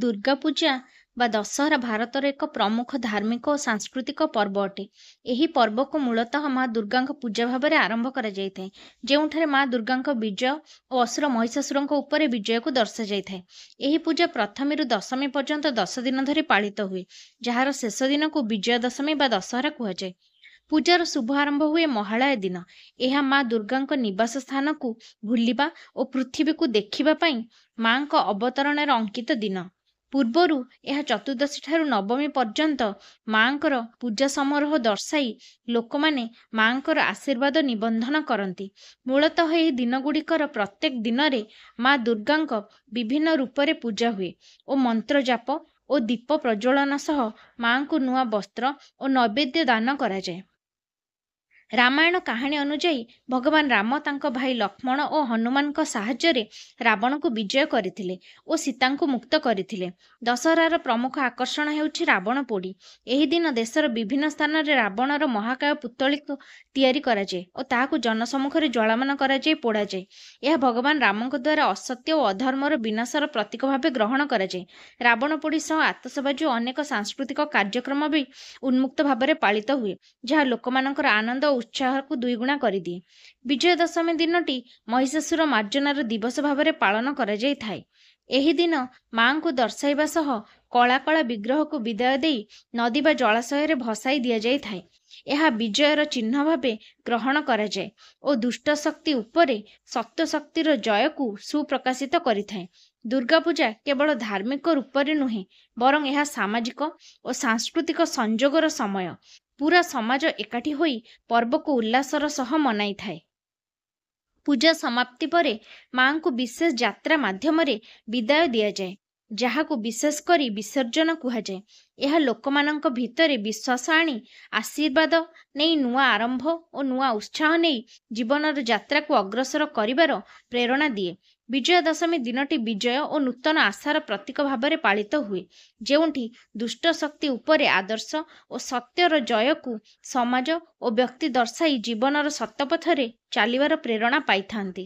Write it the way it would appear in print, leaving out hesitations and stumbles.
ଦୁର୍ଗା ପୂଜା ବା ଦଶହରା ଭାରତର ଏକ ପ୍ରମୁଖ ଧାର୍ମିକ ଓ ସାଂସ୍କୃତିକ ପର୍ବ ଅଟେ। ଏହି ପର୍ବକୁ ମୂଳତଃ ମା ଦୁର୍ଗାଙ୍କ ପୂଜା ଭାବରେ ଆରମ୍ଭ କରାଯାଇଥାଏ, ଯେଉଁଠାରେ ମା ଦୁର୍ଗାଙ୍କ ବିଜୟ ଓ ଅସୁର ମହିଷାସୁରଙ୍କ ଉପରେ ବିଜୟକୁ ଦର୍ଶାଯାଇଥାଏ। ଏହି ପୂଜା ପ୍ରଥମୀରୁ ଦଶମୀ ପର୍ଯ୍ୟନ୍ତ 10 ଦିନ ଧରି ପାଳିତ ହୁଏ, ଯାହାର ଶେଷ ଦିନକୁ ବିଜୟା ଦଶମୀ ବା ଦଶହରା କୁହାଯାଏ। ପୂଜାର ଶୁଭ ଆରମ୍ଭ ହୁଏ ମହାଳୟା ଦିନ। ଏହା ମା ଦୁର୍ଗାଙ୍କ ନିବାସ ସ୍ଥାନକୁ ବୁଲିବା ଓ ପୃଥିବୀକୁ ଦେଖିବା ପାଇଁ ମାଙ୍କ ଅବତରଣରେ ଅଙ୍କିତ ଦିନ। ପୂର୍ବରୁ ଏହା ଚତୁର୍ଦ୍ଦଶୀ ଠାରୁ ନବମୀ ପର୍ଯ୍ୟନ୍ତ ମାଙ୍କର ପୂଜା ସମାରୋହ ଦର୍ଶାଇ ଲୋକମାନେ ମାଙ୍କର ଆଶୀର୍ବାଦ ନିବନ୍ଧନ କରନ୍ତି। ମୂଳତଃ ଏହି ଦିନଗୁଡ଼ିକର ପ୍ରତ୍ୟେକ ଦିନରେ ମା ଦୁର୍ଗାଙ୍କ ବିଭିନ୍ନ ରୂପରେ ପୂଜା ହୁଏ ଓ ମନ୍ତ୍ର ଜାପ ଓ ଦୀପ ପ୍ରଜ୍ୱଳନ ସହ ମାଙ୍କୁ ନୂଆ ବସ୍ତ୍ର ଓ ନୈବେଦ୍ୟ ଦାନ କରାଯାଏ। ରାମାୟଣ କାହାଣୀ ଅନୁଯାୟୀ ଭଗବାନ ରାମ ତାଙ୍କ ଭାଇ ଲକ୍ଷ୍ମଣ ଓ ହନୁମାନଙ୍କ ସାହାଯ୍ୟରେ ରାବଣକୁ ବିଜୟ କରିଥିଲେ ଓ ସୀତାଙ୍କୁ ମୁକ୍ତ କରିଥିଲେ। ଦଶହରାର ପ୍ରମୁଖ ଆକର୍ଷଣ ହେଉଛି ରାବଣ ପୋଡ଼ି। ଏହି ଦିନ ଦେଶର ବିଭିନ୍ନ ସ୍ଥାନରେ ରାବଣର ମହାକାୟ ପୁତ୍ତଳିକୁ ତିଆରି କରାଯାଏ ଓ ତାହାକୁ ଜନସମ୍ମୁଖରେ ଜ୍ୱାଳମାନ କରାଯାଇ ପୋଡ଼ାଯାଏ। ଏହା ଭଗବାନ ରାମଙ୍କ ଦ୍ୱାରା ଅସତ୍ୟ ଓ ଅଧର୍ମର ବିନାଶର ପ୍ରତୀକ ଭାବେ ଗ୍ରହଣ କରାଯାଏ। ରାବଣ ପୋଡ଼ି ସହ ଆତସବାଜି ଓ ଅନେକ ସାଂସ୍କୃତିକ କାର୍ଯ୍ୟକ୍ରମ ବି ଉନ୍ମୁକ୍ତ ଭାବରେ ପାଳିତ ହୁଏ, ଯାହା ଲୋକମାନଙ୍କର ଆନନ୍ଦ ଓ ଉତ୍ସାହକୁ ଦ୍ୱିଗୁଣା କରିଦିଏ। ବିଜୟା ଦଶମୀ ଦିନଟି ମହିଷାସୁର ମାର୍ଜନାର ଦିବସ ଭାବରେ ପାଳନ କରାଯାଇଥାଏ। ଏହି ଦିନ ମାଙ୍କୁ ଦର୍ଶାଇବା ସହ କଳା କଳା ବିଗ୍ରହକୁ ବିଦାୟ ଦେଇ ନଦୀ ବା ଜଳାଶୟରେ ଭସାଇ ଦିଆଯାଇଥାଏ। ଏହା ବିଜୟର ଚିହ୍ନ ଭାବେ ଗ୍ରହଣ କରାଯାଏ ଓ ଦୁଷ୍ଟ ଶକ୍ତି ଉପରେ ସତ୍ୟ ଶକ୍ତିର ଜୟକୁ ସୁପ୍ରକାଶିତ କରିଥାଏ। ଦୁର୍ଗା ପୂଜା କେବଳ ଧାର୍ମିକ ରୂପରେ ନୁହେଁ, ବରଂ ଏହା ସାମାଜିକ ଓ ସାଂସ୍କୃତିକ ସଂଯୋଗର ସମୟ। ପୁରା ସମାଜ ଏକାଠି ହୋଇ ପର୍ବକୁ ଉଲ୍ଲାସର ସହ ମନାଇଥାଏ। ପୂଜା ସମାପ୍ତି ପରେ ମାଙ୍କୁ ବିଶେଷ ଯାତ୍ରା ମାଧ୍ୟମରେ ବିଦାୟ ଦିଆଯାଏ, ଯାହାକୁ ବିଶେଷ କରି ବିସର୍ଜନ କୁହାଯାଏ। ଏହା ଲୋକମାନଙ୍କ ଭିତରେ ବିଶ୍ୱାସ ଆଣି ଆଶୀର୍ବାଦ ନେଇ ନୂଆ ଆରମ୍ଭ ଓ ନୂଆ ଉତ୍ସାହ ନେଇ ଜୀବନର ଯାତ୍ରାକୁ ଅଗ୍ରସର କରିବାର ପ୍ରେରଣା ଦିଏ। ବିଜୟା ଦଶମୀ ଦିନଟି ବିଜୟ ଓ ନୂତନ ଆଶାର ପ୍ରତୀକ ଭାବରେ ପାଳିତ ହୁଏ, ଯେଉଁଠି ଦୁଷ୍ଟ ଶକ୍ତି ଉପରେ ଆଦର୍ଶ ଓ ସତ୍ୟର ଜୟକୁ ସମାଜ ଓ ବ୍ୟକ୍ତି ଦର୍ଶାଇ ଜୀବନର ସତ୍ୟ ପଥରେ ଚାଲିବାର ପ୍ରେରଣା ପାଇଥାନ୍ତି।